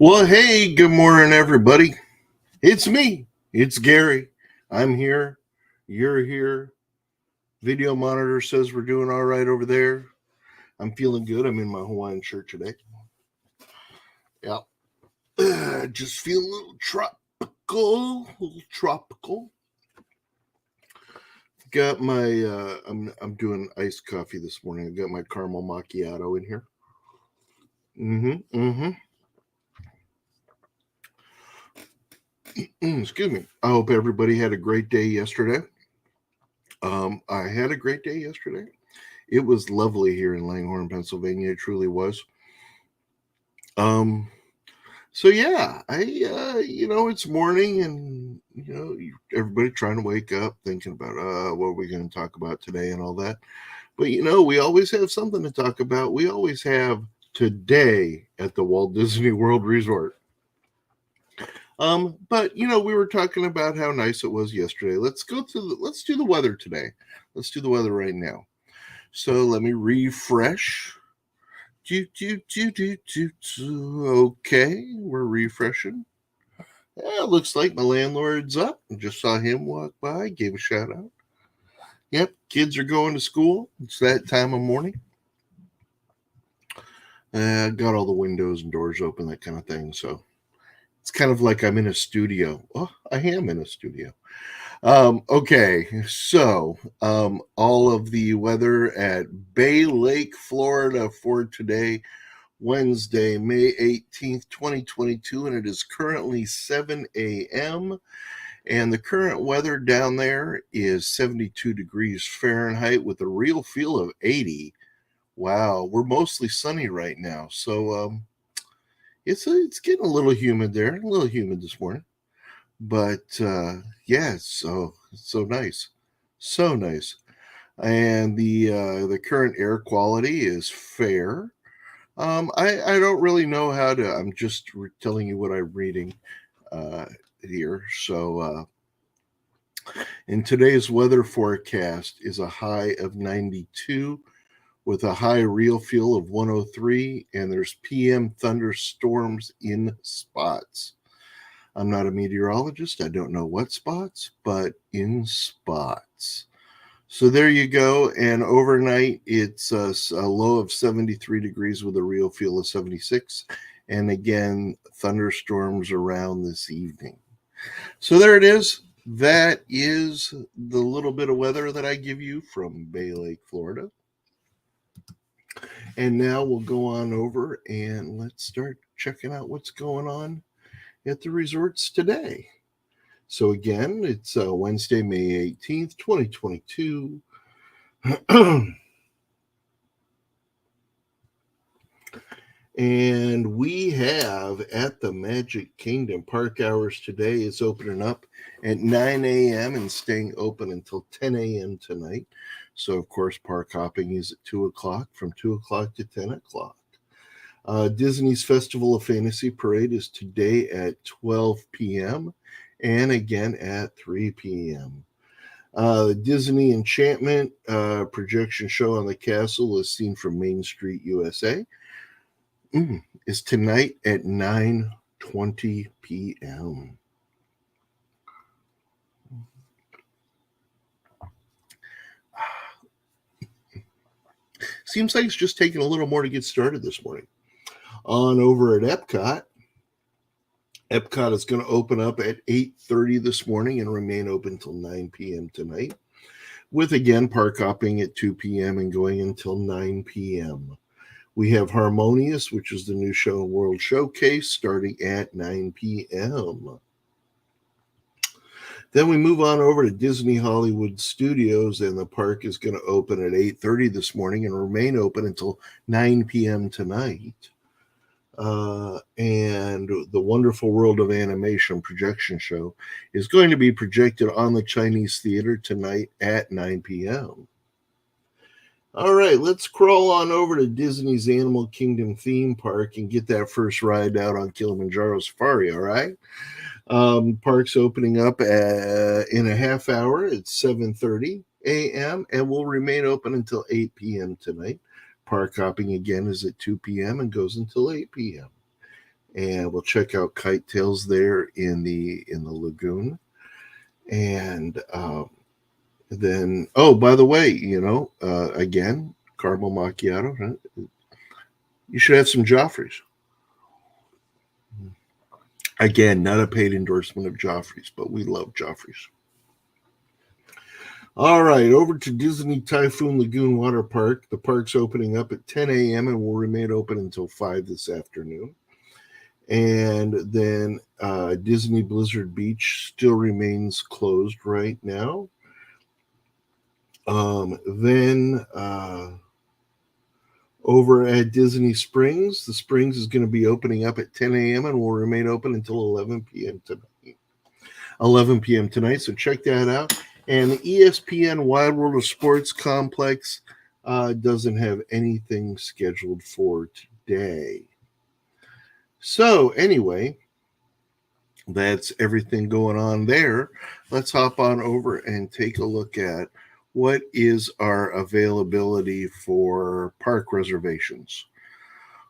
Well, hey, good morning, everybody. It's me. It's Gary. I'm here. You're here. Video monitor says we're doing all right over there. I'm feeling good. I'm in my Hawaiian shirt today. Yeah. Just feeling a little tropical. Got my I'm doing iced coffee this morning. I got my caramel macchiato in here. Excuse me. I hope everybody had a great day yesterday. I had a great day yesterday. It was lovely here in Langhorne, Pennsylvania. It truly was. Um, so yeah, it's morning, and everybody trying to wake up, thinking about what are we going to talk about today and all that. But we always have something to talk about. We always have today at the Walt Disney World Resort. But we were talking about how nice it was yesterday. Let's do the weather today. Let's do the weather right now. So let me refresh. Okay, we're refreshing. Yeah, looks like my landlord's up. Just saw him walk by, gave a shout out. Yep, kids are going to school. It's that time of morning. Got all the windows and doors open, that kind of thing. So it's kind of like I'm in a studio. Oh, I am in a studio. Okay, so all of the weather at Bay Lake, Florida for today, Wednesday, May 18th, 2022, and it is currently 7 a.m. And the current weather down there is 72 degrees Fahrenheit with a real feel of 80. Wow, we're mostly sunny right now. So it's getting a little humid there, a little humid this morning. But yeah, so nice. So nice. And the current air quality is fair. I don't really know how to. I'm just telling you what I'm reading here. So, in today's weather forecast is a high of 92 with a high real feel of 103, and there's PM thunderstorms in spots. I'm not a meteorologist. I don't know what spots, but in spots. So there you go. And overnight, it's a low of 73 degrees with a real feel of 76. And again, thunderstorms around this evening. So there it is. That is the little bit of weather that I give you from Bay Lake, Florida. And now we'll go on over and let's start checking out what's going on at the resorts today. So again, it's Wednesday, May 18th, 2022. And we have at the Magic Kingdom park hours today is opening up at 9 a.m. and staying open until 10 a.m. tonight. So, of course, park hopping is at 2 o'clock, from 2 o'clock to 10 o'clock. Disney's Festival of Fantasy Parade is today at 12 p.m. and again at 3 p.m. The Disney Enchantment projection show on the castle is seen from Main Street, USA. Is tonight at 9:20 p.m. Seems like it's just taking a little more to get started this morning. On over at Epcot. Epcot is going to open up at 8:30 this morning and remain open until 9 p.m. tonight, with again park hopping at 2 p.m. and going until 9 p.m. We have Harmonious, which is the new show World Showcase, starting at 9 p.m. Then we move on over to Disney Hollywood Studios, and the park is going to open at 8:30 this morning and remain open until 9 p.m. tonight. And the Wonderful World of Animation projection show is going to be projected on the Chinese Theater tonight at 9 p.m. All right, let's crawl on over to Disney's Animal Kingdom theme park and get that first ride out on Kilimanjaro Safari, all right? Park's opening up in a half hour at 7:30 a.m. and will remain open until 8 p.m. tonight. Park hopping again is at 2 p.m. and goes until 8 p.m. and we'll check out Kite Tails there in the lagoon. And then, oh, by the way, again, caramel macchiato. Huh? You should have some Joffreys. Again, not a paid endorsement of Joffrey's, but we love Joffrey's. All right, over to Disney Typhoon Lagoon Water Park. The park's opening up at 10 a.m. and will remain open until 5 this afternoon. And then Disney Blizzard Beach still remains closed right now. Then over at Disney Springs, the Springs is going to be opening up at 10 a.m. and will remain open until 11 p.m. tonight. 11 p.m. tonight, so check that out. And the ESPN Wide World of Sports Complex doesn't have anything scheduled for today. So anyway, that's everything going on there. Let's hop on over and take a look at what is our availability for park reservations.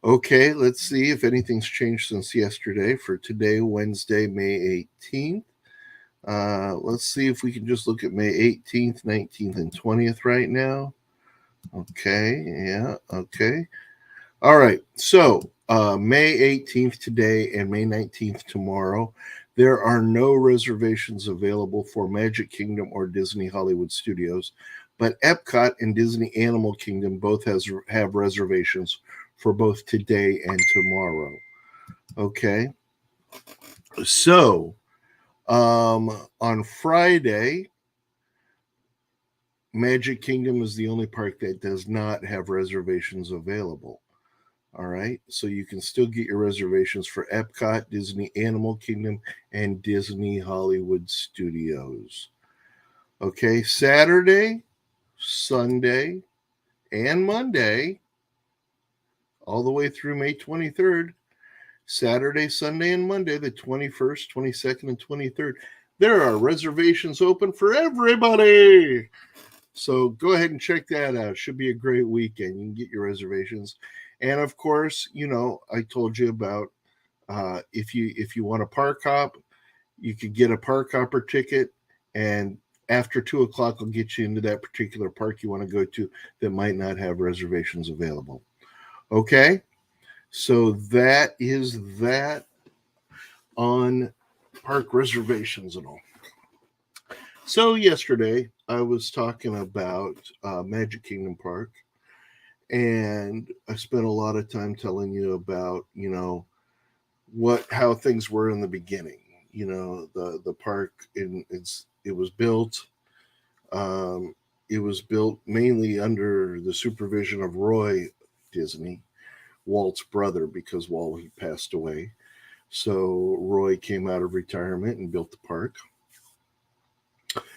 Okay, let's see if anything's changed since yesterday. For today, Wednesday, May 18th. Let's see if we can just look at May 18th, 19th, and 20th right now. Okay, yeah, okay. All right, so May 18th today and May 19th tomorrow. There are no reservations available for Magic Kingdom or Disney Hollywood Studios, but Epcot and Disney Animal Kingdom both have reservations for both today and tomorrow. Okay, so on Friday, Magic Kingdom is the only park that does not have reservations available. All right, so you can still get your reservations for Epcot, Disney Animal Kingdom, and Disney Hollywood Studios. Okay, Saturday, Sunday, and Monday, all the way through May 23rd, Saturday, Sunday, and Monday, the 21st, 22nd, and 23rd, there are reservations open for everybody. So go ahead and check that out. Should be a great weekend. You can get your reservations. And of course, I told you about if you want a park hop, you could get a park hopper ticket, and after 2:00, I'll get you into that particular park you want to go to that might not have reservations available. Okay, so that is that on park reservations and all. So yesterday I was talking about Magic Kingdom Park. And I spent a lot of time telling you about, how things were in the beginning. The park it was built. It was built mainly under the supervision of Roy Disney, Walt's brother, because Walt had passed away. So Roy came out of retirement and built the park.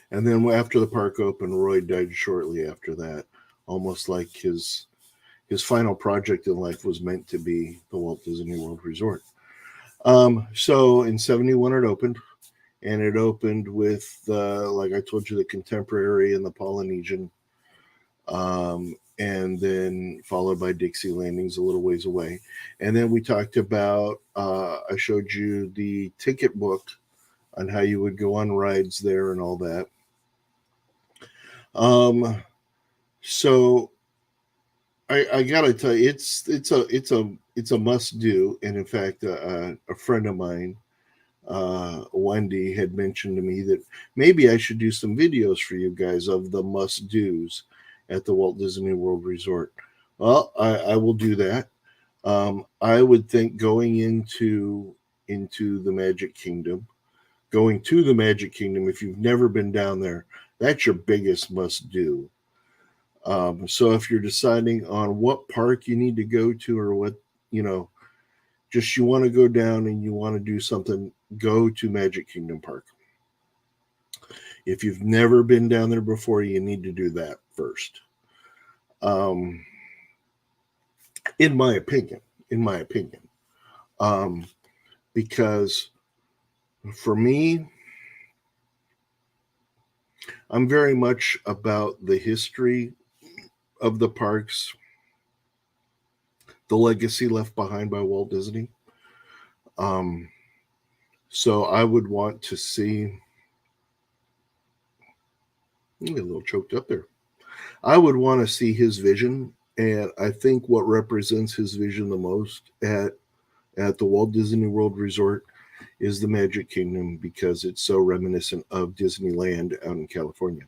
And then after the park opened, Roy died shortly after that, almost like his final project in life was meant to be the Walt Disney World Resort. So in 71 it opened, and it opened with, like I told you, the Contemporary and the Polynesian, and then followed by Dixie Landings a little ways away. And then we talked about, I showed you the ticket book on how you would go on rides there and all that. So I gotta tell you, it's a must do. And in fact, a friend of mine, Wendy, had mentioned to me that maybe I should do some videos for you guys of the must dos at the Walt Disney World Resort. Well, I will do that. I would think going into the Magic Kingdom, going to the Magic Kingdom, if you've never been down there, that's your biggest must do. So if you're deciding on what park you need to go to, or what, just you want to go down and you want to do something, go to Magic Kingdom Park. If you've never been down there before, you need to do that first. In my opinion, because for me, I'm very much about the history of the parks, the legacy left behind by Walt Disney. So I would want to see. I get a little choked up there. I would want to see his vision, and I think what represents his vision the most at the Walt Disney World Resort is the Magic Kingdom because it's so reminiscent of Disneyland out in California.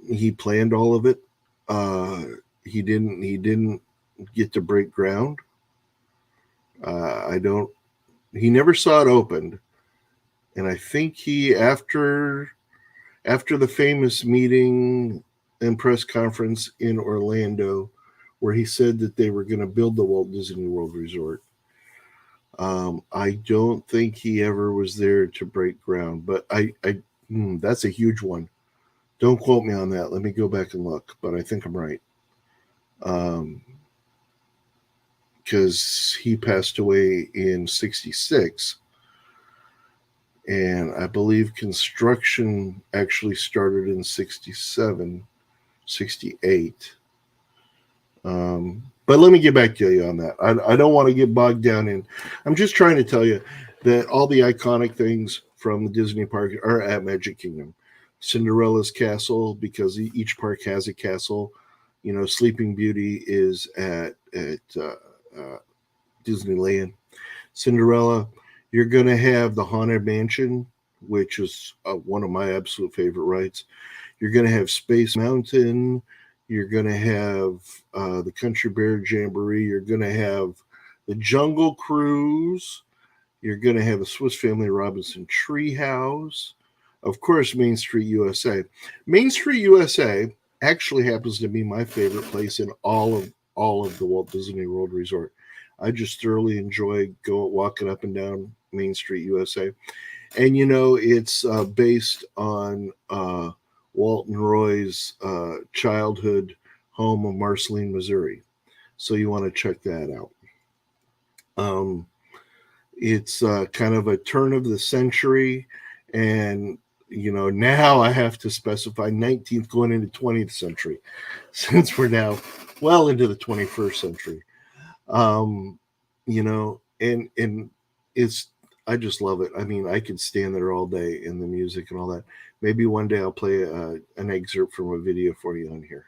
He planned all of it. He didn't get to break ground. I don't. He never saw it opened, and I think he after the famous meeting and press conference in Orlando, where he said that they were going to build the Walt Disney World Resort. I don't think he ever was there to break ground, but that's a huge one. Don't quote me on that. Let me go back and look, but I think I'm right. Because he passed away in '66, and I believe construction actually started in '67, '68. But let me get back to you on that. I don't want to get bogged down in. I'm just trying to tell you that all the iconic things from the Disney park are at Magic Kingdom. Cinderella's castle, because each park has a castle. You know, Sleeping Beauty is at Disneyland. Cinderella, you're going to have the Haunted Mansion, which is one of my absolute favorite rides. You're going to have Space Mountain. You're going to have the Country Bear Jamboree. You're going to have the Jungle Cruise. You're going to have the Swiss Family Robinson Treehouse. Of course, Main Street USA. Main Street USA actually happens to be my favorite place in all of the Walt Disney World Resort. I just thoroughly enjoy walking up and down Main Street USA. And, you know, it's based on Walt and Roy's childhood home of Marceline, Missouri. So you want to check that out. It's kind of a turn of the century. And, you know, now I have to specify 19th going into 20th century since we're now well into the 21st century. You know, and it's, I just love it. I mean, I could stand there all day in the music and all that. Maybe one day I'll play an excerpt from a video for you on here.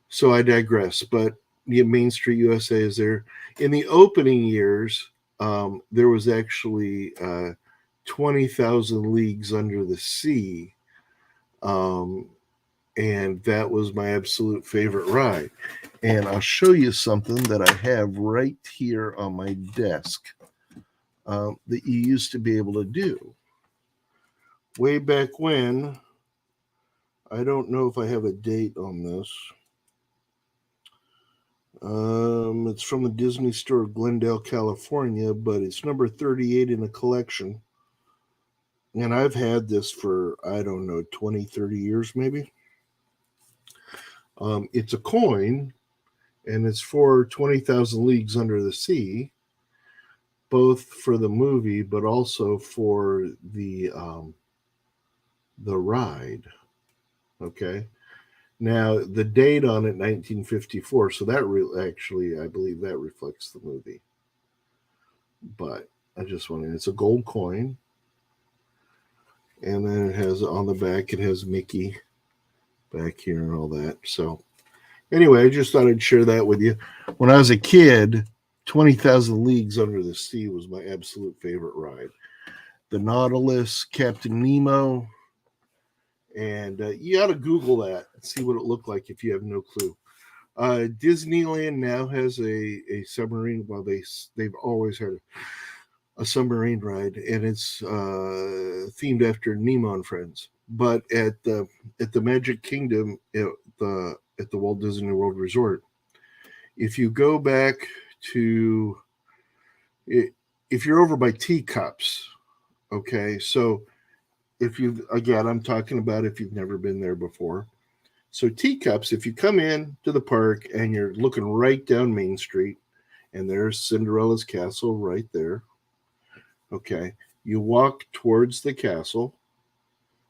So I digress, but Main Street USA is there. In the opening years, there was actually 20,000 Leagues Under the Sea. And that was my absolute favorite ride. And I'll show you something that I have right here on my desk that you used to be able to do. Way back when, I don't know if I have a date on this. It's from the Disney Store of Glendale, California, but it's number 38 in the collection. And I've had this for, I don't know, 20, 30 years maybe. It's a coin, and it's for 20,000 Leagues Under the Sea, both for the movie, but also for the ride. Okay. Now, the date on it, 1954, so that actually, I believe that reflects the movie. But I just wanted, it's a gold coin. And then it has, on the back, it has Mickey back here and all that. So anyway, I just thought I'd share that with you. When I was a kid, 20,000 Leagues Under the Sea was my absolute favorite ride. The Nautilus, Captain Nemo, and you ought to Google that and see what it looked like if you have no clue. Disneyland now has a submarine. Well, they've always had a submarine ride, and it's themed after Nemo and Friends. But at the Magic Kingdom, at the Walt Disney World Resort, if you go back to it, if you're over by Teacups, okay, so if you, again, I'm talking about if you've never been there before. So Teacups, if you come in to the park and you're looking right down Main Street, and there's Cinderella's castle right there. Okay, you walk towards the castle,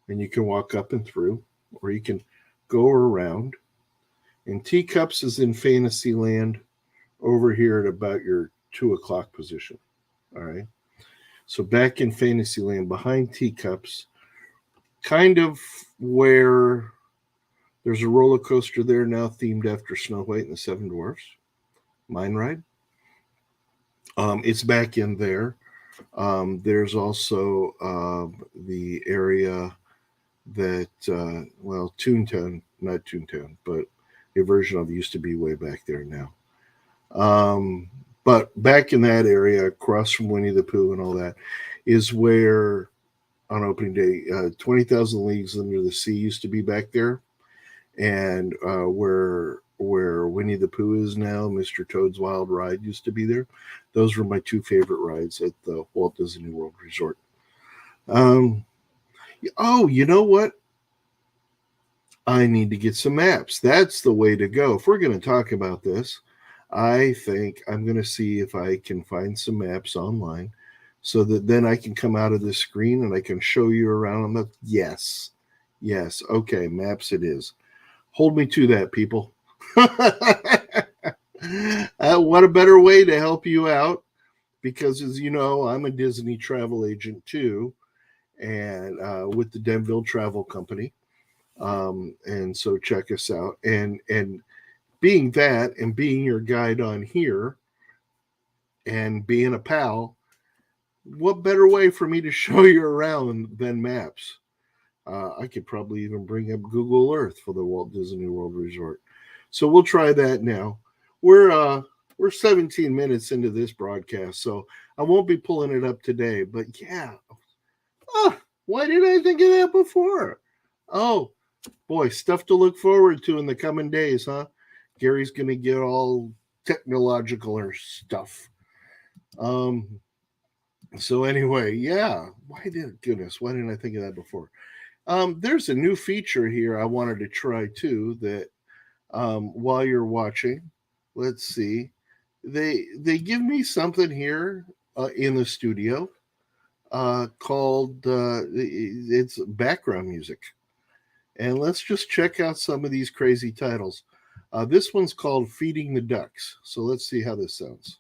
and you can walk up and through, or you can go around. And Teacups is in Fantasyland over here at about your 2 o'clock position. All right. So back in Fantasyland, behind teacups, kind of where there's a roller coaster there now themed after Snow White and the Seven Dwarfs. Mine ride. It's back in there. There's also the area that, Toontown, not Toontown, but a version of it used to be way back there now. But back in that area, across from Winnie the Pooh and all that, is where on opening day, 20,000 Leagues Under the Sea used to be back there, and where Winnie the Pooh is now, Mr. Toad's Wild Ride used to be there. Those were my two favorite rides at the Walt Disney World Resort. Um, oh, you know what? I need to get some maps. That's the way to go. If we're going to talk about this, I think I'm going to see if I can find some maps online so that then I can come out of this screen and I can show you around. Yes. Yes. Okay. Maps it is. Hold me to that, people. What a better way to help you out, because as you know, I'm a Disney travel agent too, and with the Denville Travel Company. And so check us out. And being that and being your guide on here and being a pal, what better way for me to show you around than maps? I could probably even bring up Google Earth for the Walt Disney World Resort. So we'll try that now. We're 17 minutes into this broadcast, so I won't be pulling it up today. But yeah, why didn't I think of that before? Oh boy, stuff to look forward to in the coming days, huh? Gary's going to get all technological or stuff. So anyway, yeah. Why didn't I think of that before? There's a new feature here I wanted to try too. That while you're watching, let's see, they give me something here in the studio called it's background music, and let's just check out some of these crazy titles. This one's called "Feeding the Ducks," so let's see how this sounds.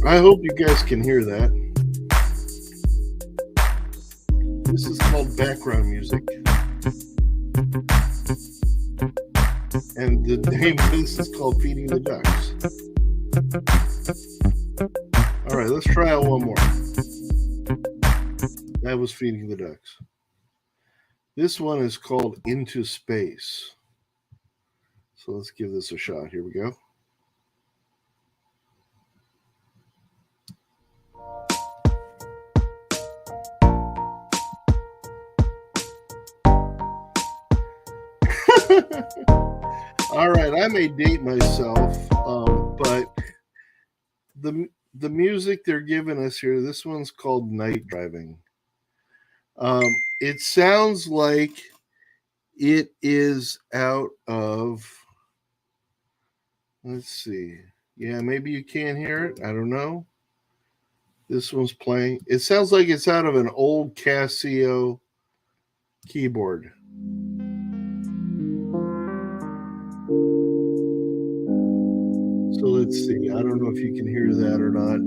I hope you guys can hear that. This is called background music. And the name of this is called Feeding the Ducks. All right, let's try it one more. That was Feeding the Ducks. This one is called Into Space. So let's give this a shot. Here we go. All right, I may date myself, but the music they're giving us here, this one's called Night Driving. It sounds like it is out of, let's see. Yeah, maybe you can't hear it. I don't know. This one's playing. It sounds like it's out of an old Casio keyboard. So let's see. I don't know if you can hear that or not.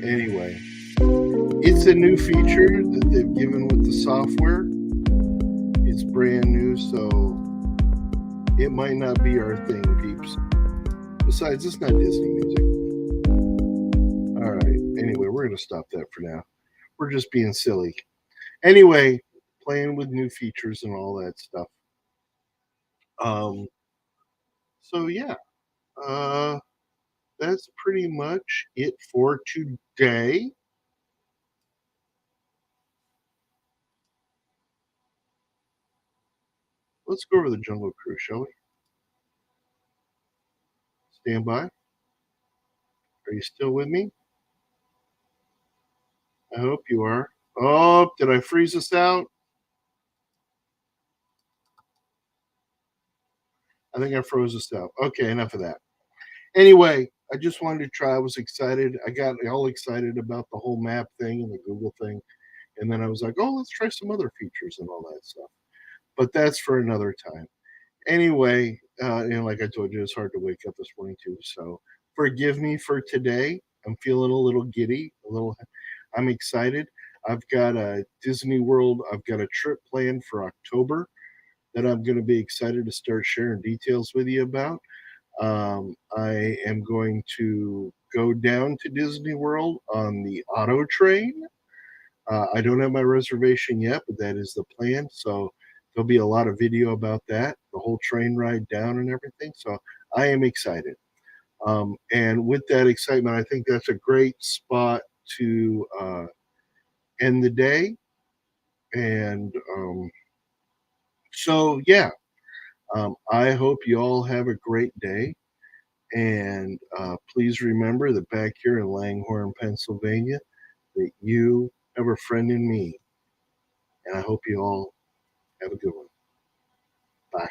Anyway, it's a new feature that they've given with the software. It's brand new, so it might not be our thing, peeps. Besides, it's not Disney music. All right. Anyway, we're going to stop that for now. We're just being silly. Anyway, playing with new features and all that stuff. So yeah, uh, that's pretty much it for today. Let's go over the Jungle Cruise, shall we? Stand by. Are you still with me? I hope you are. Oh, did I freeze us out? I think I froze us out. Okay, enough of that. Anyway, I just wanted to try. I was excited. I got all excited about the whole map thing and the Google thing. And then I was like, oh, let's try some other features and all that stuff. But that's for another time. Anyway, like I told you, it's hard to wake up this morning too. So forgive me for today. I'm feeling a little giddy, a little. I'm excited. I've got a Disney World. I've got a trip planned for October that I'm going to be excited to start sharing details with you about. I am going to go down to Disney World on the auto train. I don't have my reservation yet, but that is the plan. So there'll be a lot of video about that, the whole train ride down and everything. So I am excited. And with that excitement, I think that's a great spot to end the day. And yeah, I hope you all have a great day. And please remember that back here in Langhorne, Pennsylvania, that you have a friend in me. And I hope you all have a good one. Bye.